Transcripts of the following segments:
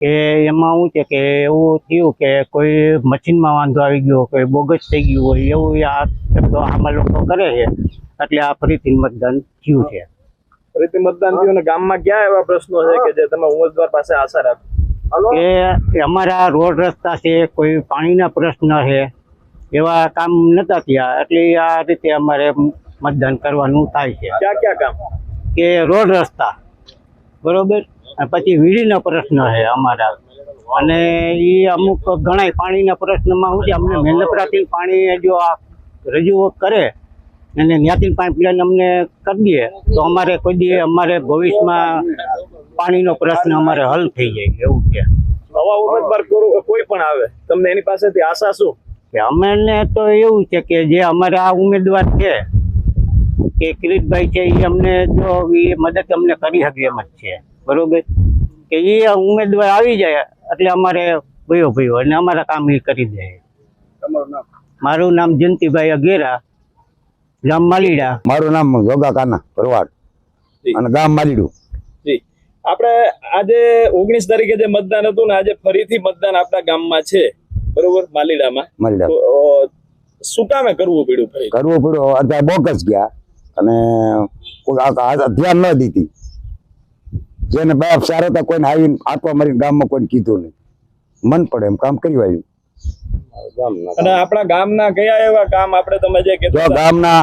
કે એમાં શું છે કે એવું થયું કે કોઈ મશીનમાં વાંધો આવી ગયો, કોઈ બોગસ થઈ ગયું હોય એવું આ શબ્દો આમાં લોકો કરે છે, એટલે આ ફરીથી મતદાન થયું છે. ફરીથી મતદાન થયું અને ગામમાં ક્યાં એવા પ્રશ્નો છે કે જે તમે ઉમેદવાર પાસે આશા રાખો? કે અમારા રોડ રસ્તા છે, કોઈ પાણીના પ્રશ્ન છે, એવા કામ નતા થયા, એટલે આ રીતે અમારે મતદાન કરવાનું થાય છે. ક્યાં ક્યાં કામ? કે રોડ રસ્તા બરોબર, પછી વીજળીનો પ્રશ્ન છે અમારા, અને એ અમુક ઘણા પાણીના પ્રશ્નમાં શું છે, અમને મેંદપરાથી પાણી જો આ રજૂઆત કરે અને ત્યાંથી પાઇપલાઇન અમને કરી દે તો અમારે કોઈ દી અમારે ભવિષ્યમાં પાણીનો પ્રશ્ન અમારે હલ થઈ જાય એવું છે. નવા ઉમેદવાર કોઈ પણ આવે તમને એની પાસેથી આશા શું? કે અમને તો એવું છે કે જે અમારા આ ઉમેદવાર છે કે કિરીટભાઈ છે, એ અમને જો એ મદદ અમને કરી શકે એમ જ છે બરોબર, કે એ ઉમેદવાર આવી જાય એટલે અમારે ભયો અને અમારા કામ એ કરી દે. તમારું નામ? મારું નામ જયંતિભાઈ અઘેરા, ગામ માલીડા. મારું નામ જોગા કાના ભરવાડ અને ગામ માલીડું. જી, આપણે આજે 19 તારીખે જે મતદાન હતું ને આજે ફરીથી મતદાન આપણા ગામમાં છે બરોબર, માલીડામાં. માલીડા શું કામે કરવું પડ્યું ભાઈ? કરવું પડ્યું, અત્યારે બોકસ ગયા અને ધ્યાન ન દીધી. જેને બાપ સારો હતા કોઈને આવીને આટવા મારીને ગામમાં કોઈને કીધું નહીં, મન પડે એમ કામ કર્યું આવ્યું. અને આપણા ગામના કયા એવા કામ આપણે તમે જે કીધું? જો ગામના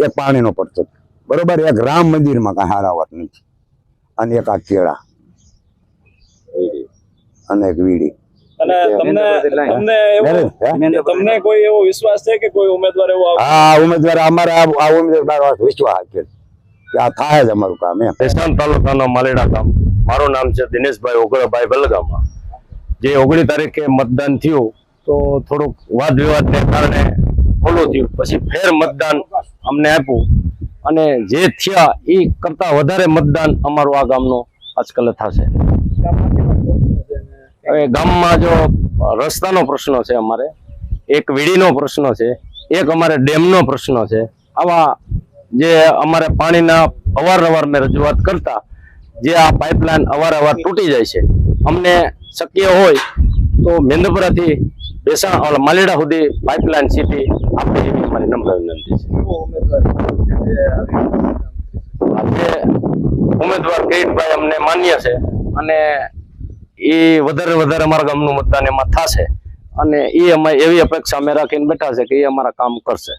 એક પાણીનો પડતો બરોબર, એક રામ મંદિરમાં કાંઈ હારા વાત નથી, અને એક આ કેળા અને એક વીડી. અને તમને કોઈ એવો વિશ્વાસ છે કે કોઈ ઉમેદવાર એવો આવશે? હા, ઉમેદવાર અમારા આ ઉમેદવાર વિશ્વાસ છે કે આ થાય જ અમારું કામ. એમ ભેસાણ તાલુકાનો માલીડા ગામ. મારું નામ છે દિનેશભાઈ ઓગળભાઈ બલગામા. જે 19 તારીખે મતદાન થયું તો થોડુંક વાદ વિવાદને કારણે ઓલું થયું, પછી ફેર મતદાન અમને આપ્યું અને જે થયા એ કરતા વધારે મતદાન અમારું આ ગામનું આજકાલ થશે. હવે ગામમાં જો રસ્તાનો પ્રશ્ન છે, અમારે એક વીડીનો પ્રશ્ન છે, એક અમારે ડેમનો પ્રશ્ન છે. આવા જે અમારે પાણીના અવારનવાર મેં રજૂઆત કરતા જે આ પાઇપલાઇન અવારનવાર તૂટી જાય છે, અમને શક્ય હોય તો મેંદપરાથી ભેસાણ માલીડા સુધી પાઇપલાઇન સીધી આપે એવી અમારી નમ્ર વિનંતી છે. આજે ઉમેદવાર કિરીટભાઈ અમને માન્ય છે અને એ વધારે અમારા ગામનું મતદાન એમાં થશે અને એ અમે એવી અપેક્ષા અમે રાખીને બેઠા છે કે એ અમારા કામ કરશે.